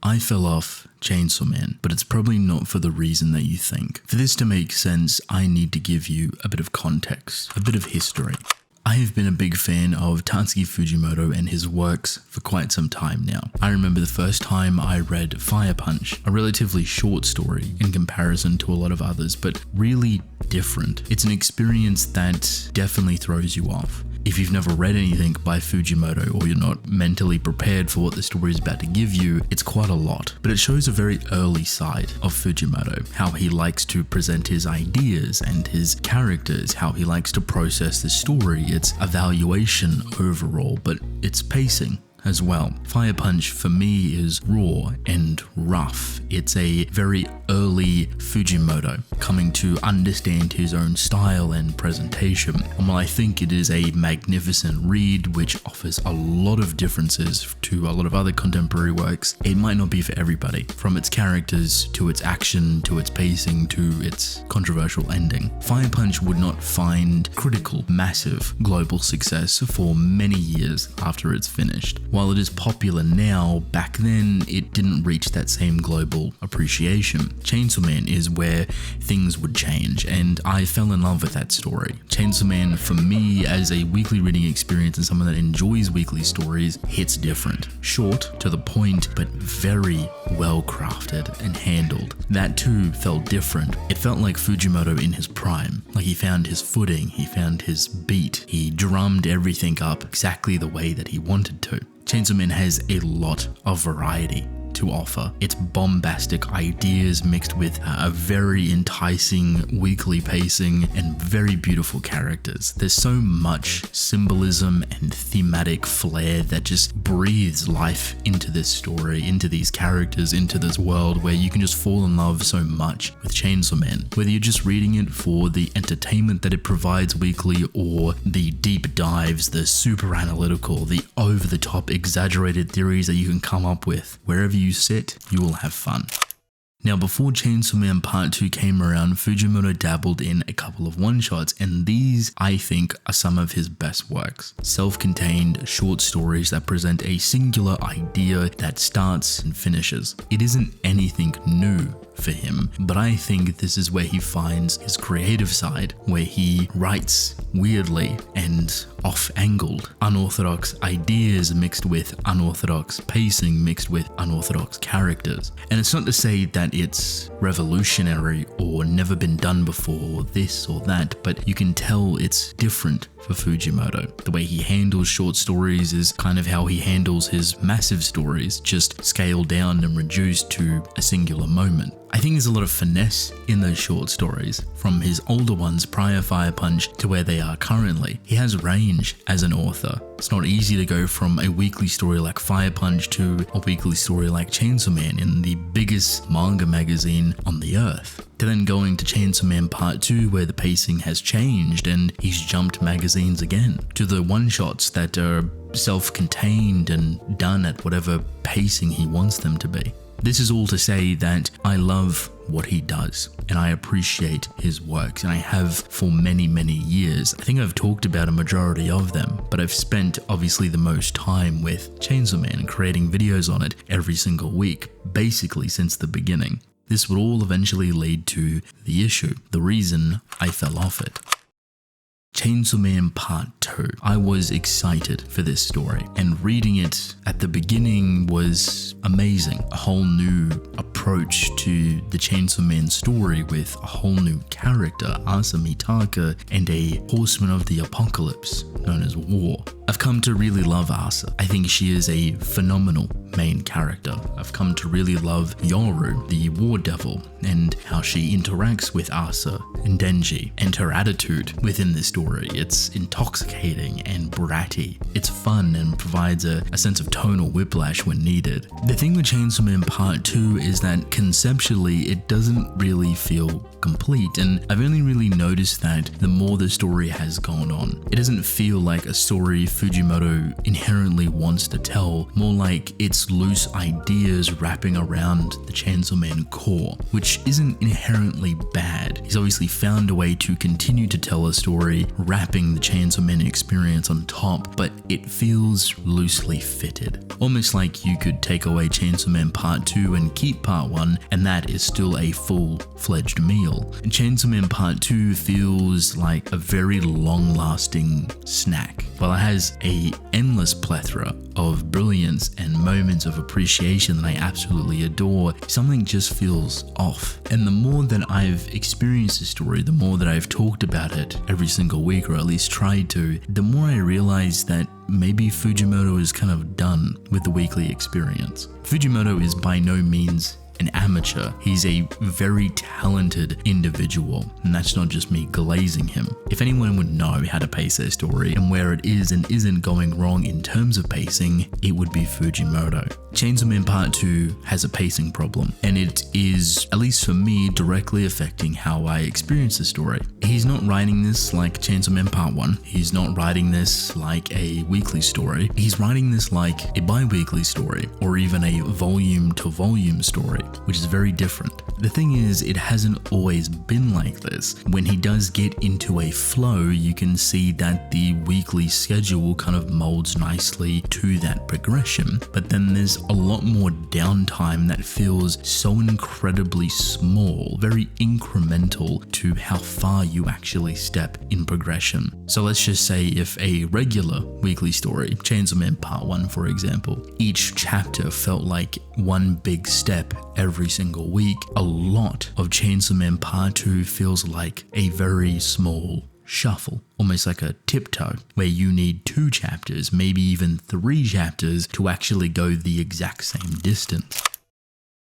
I fell off Chainsaw Man, but it's probably not for the reason that you think. For this to make sense, I need to give you a bit of context, a bit of history. I have been a big fan of Tatsuki Fujimoto and his works for quite some time now. I remember the first time I read Fire Punch, a relatively short story in comparison to a lot of others, but really different. It's an experience that definitely throws you off. If you've never read anything by Fujimoto or you're not mentally prepared for what the story is about to give you, it's quite a lot. But it shows a very early side of Fujimoto, how he likes to present his ideas and his characters, how he likes to process the story, its evaluation overall, but its pacing as well. Fire Punch for me is raw and rough. It's a very early Fujimoto coming to understand his own style and presentation. And while I think it is a magnificent read which offers a lot of differences to a lot of other contemporary works, it might not be for everybody. From its characters to its action to its pacing to its controversial ending. Fire Punch would not find critical, massive global success for many years after it's finished. While it is popular now, back then it didn't reach that same global appreciation. Chainsaw Man is where things would change, and I fell in love with that story. Chainsaw Man, for me, as a weekly reading experience and someone that enjoys weekly stories, hits different. Short, to the point, but very well crafted and handled. That too felt different. It felt like Fujimoto in his prime, like he found his footing, he found his beat, he drummed everything up exactly the way that he wanted to. Chainsaw Man has a lot of variety to offer. It's bombastic ideas mixed with a very enticing weekly pacing and very beautiful characters. There's so much symbolism and thematic flair that just breathes life into this story, into these characters, into this world where you can just fall in love so much with Chainsaw Man. Whether you're just reading it for the entertainment that it provides weekly or the deep dives, the super analytical, the over-the-top exaggerated theories that you can come up with, wherever you sit, you will have fun. Now, before Chainsaw Man Part 2 came around, Fujimoto dabbled in a couple of one-shots, and these, I think, are some of his best works. Self-contained short stories that present a singular idea that starts and finishes. It isn't anything new for him, but I think this is where he finds his creative side, where he writes weirdly and off-angled, unorthodox ideas mixed with unorthodox pacing mixed with unorthodox characters. And it's not to say that it's revolutionary or never been done before or this or that, but you can tell it's different for Fujimoto. The way he handles short stories is kind of how he handles his massive stories, just scaled down and reduced to a singular moment. I think there's a lot of finesse in those short stories, from his older ones prior Fire Punch to where they are currently. He has range as an author. It's not easy to go from a weekly story like Fire Punch to a weekly story like Chainsaw Man in the biggest manga magazine on the earth, to then going to Chainsaw Man Part 2 where the pacing has changed and he's jumped magazines again, to the one-shots that are self-contained and done at whatever pacing he wants them to be. This is all to say that I love what he does and I appreciate his works, and I have for many, many years. I think I've talked about a majority of them, but I've spent obviously the most time with Chainsaw Man and creating videos on it every single week, basically since the beginning. This would all eventually lead to the issue, the reason I fell off it. Chainsaw Man Part 2. I was excited for this story, and reading it at the beginning was amazing. A whole new approach to the Chainsaw Man story with a whole new character, Asa Mitaka, and a horseman of the apocalypse known as War. I've come to really love Asa. I think she is a phenomenal main character. I've come to really love Yoru, the war devil, and how she interacts with Asa and Denji, and her attitude within the story. It's intoxicating and bratty. It's fun and provides a sense of tonal whiplash when needed. The thing with Chainsaw Man Part 2 is that conceptually it doesn't really feel complete, and I've only really noticed that the more the story has gone on. It doesn't feel like a story Fujimoto inherently wants to tell, more like it's It's loose ideas wrapping around the Chainsaw Man core, which isn't inherently bad. He's obviously found a way to continue to tell a story, wrapping the Chainsaw Man experience on top, but it feels loosely fitted. Almost like you could take away Chainsaw Man Part 2 and keep Part 1, and that is still a full-fledged meal. And Chainsaw Man Part 2 feels like a very long-lasting snack. While it has a endless plethora of brilliance and moments of appreciation that I absolutely adore, something just feels off. And the more that I've experienced the story, the more that I've talked about it every single week, or at least tried to, the more I realize that maybe Fujimoto is kind of done with the weekly experience. Fujimoto is by no means an amateur. He's a very talented individual, and that's not just me glazing him. If anyone would know how to pace their story and where it is and isn't going wrong in terms of pacing, it would be Fujimoto. Chainsaw Man Part 2 has a pacing problem, and it is, at least for me, directly affecting how I experience the story. He's not writing this like Chainsaw Man Part 1. He's not writing this like a weekly story. He's writing this like a bi-weekly story, or even a volume-to-volume story, which is very different. The thing is, it hasn't always been like this. When he does get into a flow, you can see that the weekly schedule kind of molds nicely to that progression, but then there's a lot more downtime that feels so incredibly small, very incremental to how far you actually step in progression. So let's just say if a regular weekly story, Chainsaw Man Part 1 for example, each chapter felt like one big step every single week, a lot of Chainsaw Man Part 2 feels like a very small shuffle, almost like a tiptoe, where you need 2 chapters, maybe even 3 chapters to actually go the exact same distance.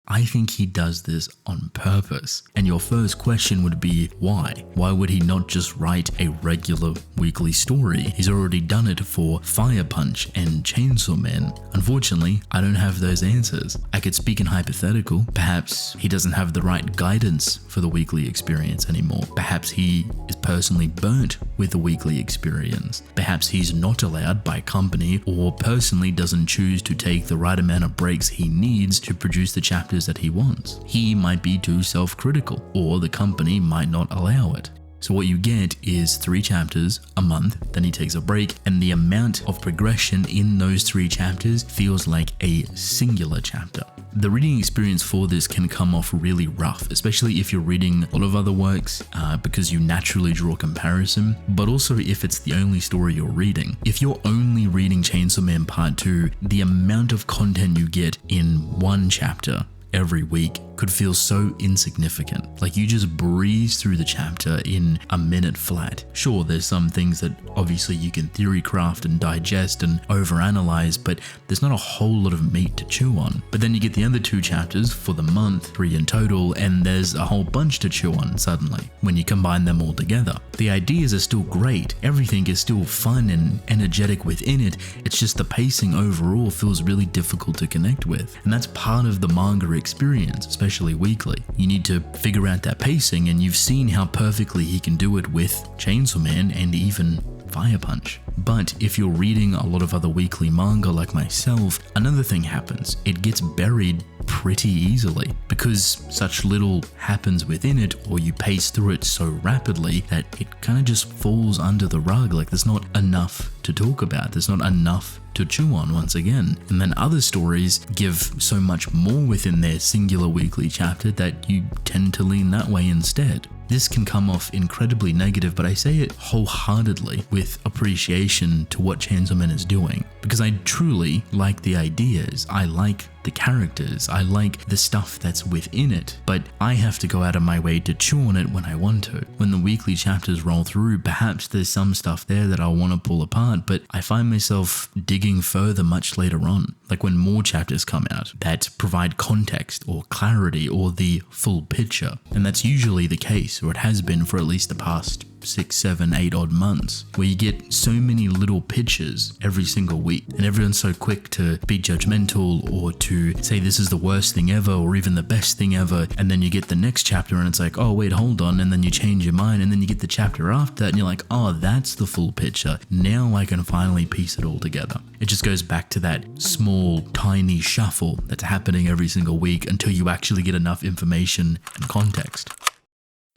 I think he does this on purpose. And your first question would be, why? Why would he not just write a regular weekly story? He's already done it for Fire Punch and Chainsaw Man. Unfortunately, I don't have those answers. I could speak in hypothetical. Perhaps he doesn't have the right guidance for the weekly experience anymore. Perhaps he is personally burnt with the weekly experience. Perhaps he's not allowed by company, or personally doesn't choose to take the right amount of breaks he needs to produce the chapter that he wants. He might be too self-critical, or the company might not allow it. So what you get is 3 chapters a month, then he takes a break, and the amount of progression in those 3 chapters feels like a singular chapter. The reading experience for this can come off really rough, especially if you're reading a lot of other works, because you naturally draw comparison, but also if it's the only story you're reading. If you're only reading Chainsaw Man Part 2, the amount of content you get in one chapter every week could feel so insignificant. Like you just breeze through the chapter in a minute flat. Sure, there's some things that obviously you can theory craft and digest and overanalyze, but there's not a whole lot of meat to chew on. But then you get the other 2 chapters for the month, 3 in total, and there's a whole bunch to chew on suddenly when you combine them all together. The ideas are still great, everything is still fun and energetic within it, it's just the pacing overall feels really difficult to connect with. And that's part of the manga experience, especially weekly. You need to figure out that pacing, and you've seen how perfectly he can do it with Chainsaw Man and even Fire Punch. But if you're reading a lot of other weekly manga like myself, another thing happens. It gets buried pretty easily because such little happens within it, or you pace through it so rapidly that it kind of just falls under the rug. Like there's not enough to talk about. There's not enough to chew on once again. And then other stories give so much more within their singular weekly chapter that you tend to lean that way instead. This can come off incredibly negative, but I say it wholeheartedly with appreciation to what Chainsaw Man is doing, because I truly like the ideas, I like the characters, I like the stuff that's within it, but I have to go out of my way to chew on it when I want to. When the weekly chapters roll through, perhaps there's some stuff there that I'll want to pull apart, but I find myself digging further much later on, like when more chapters come out that provide context or clarity or the full picture. And that's usually the case, or it has been for at least the past 6, 7, 8 odd months, where you get so many little pitches every single week, and everyone's so quick to be judgmental or to say this is the worst thing ever or even the best thing ever, and then you get the next chapter and it's like, oh wait, hold on, and then you change your mind, and then you get the chapter after that and you're like, oh, that's the full picture. Now I can finally piece it all together. It just goes back to that small, tiny shuffle that's happening every single week until you actually get enough information and context.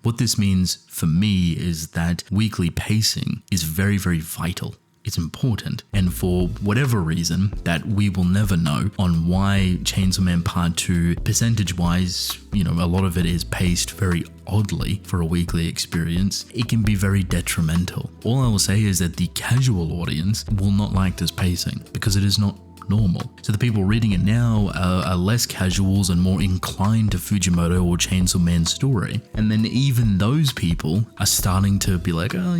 What this means for me is that weekly pacing is very, very vital. It's important, and for whatever reason that we will never know on why Chainsaw Man Part 2, percentage-wise, a lot of it is paced very oddly for a weekly experience. It can be very detrimental. All I will say is that the casual audience will not like this pacing because it is not normal. So the people reading it now are less casuals and more inclined to Fujimoto or Chainsaw Man's story. And then even those people are starting to be like, oh,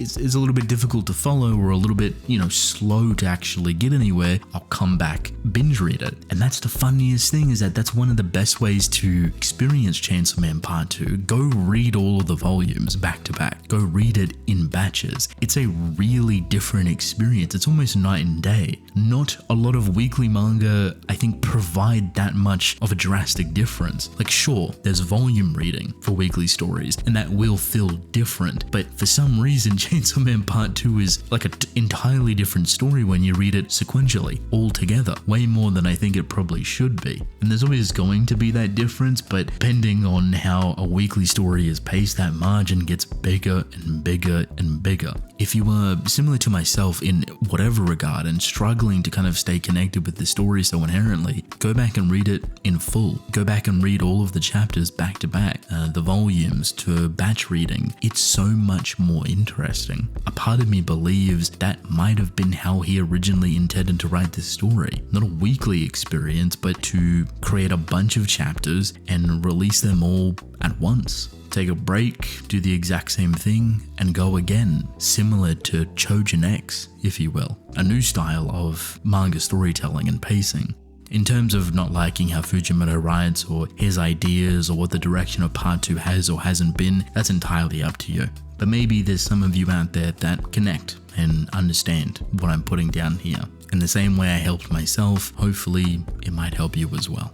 it's a little bit difficult to follow or a little bit, slow to actually get anywhere. I'll come back, binge read it. And that's the funniest thing, is that that's one of the best ways to experience Chainsaw Man Part 2. Go read all of the volumes back to back. Go read it in batches. It's a really different experience. It's almost night and day. Not a lot of weekly manga, I think, provide that much of a drastic difference. Like, sure, there's volume reading for weekly stories, and that will feel different, but for some reason, Chainsaw Man Part 2 is like an entirely different story when you read it sequentially, all together, way more than I think it probably should be. And there's always going to be that difference, but depending on how a weekly story is paced, that margin gets bigger and bigger and bigger. If you are similar to myself in whatever regard and struggling to kind of stay connected with the story so inherently, go back and read it in full. Go back and read all of the chapters back to back, the volumes to batch reading. It's so much more interesting. A part of me believes that might have been how he originally intended to write this story. Not a weekly experience, but to create a bunch of chapters and release them all at once. Take a break, do the exact same thing, and go again. Similar to Chojin X, if you will. A new style of manga storytelling and pacing. In terms of not liking how Fujimoto writes or his ideas or what the direction of Part 2 has or hasn't been, that's entirely up to you. But maybe there's some of you out there that connect and understand what I'm putting down here. In the same way I helped myself, hopefully it might help you as well.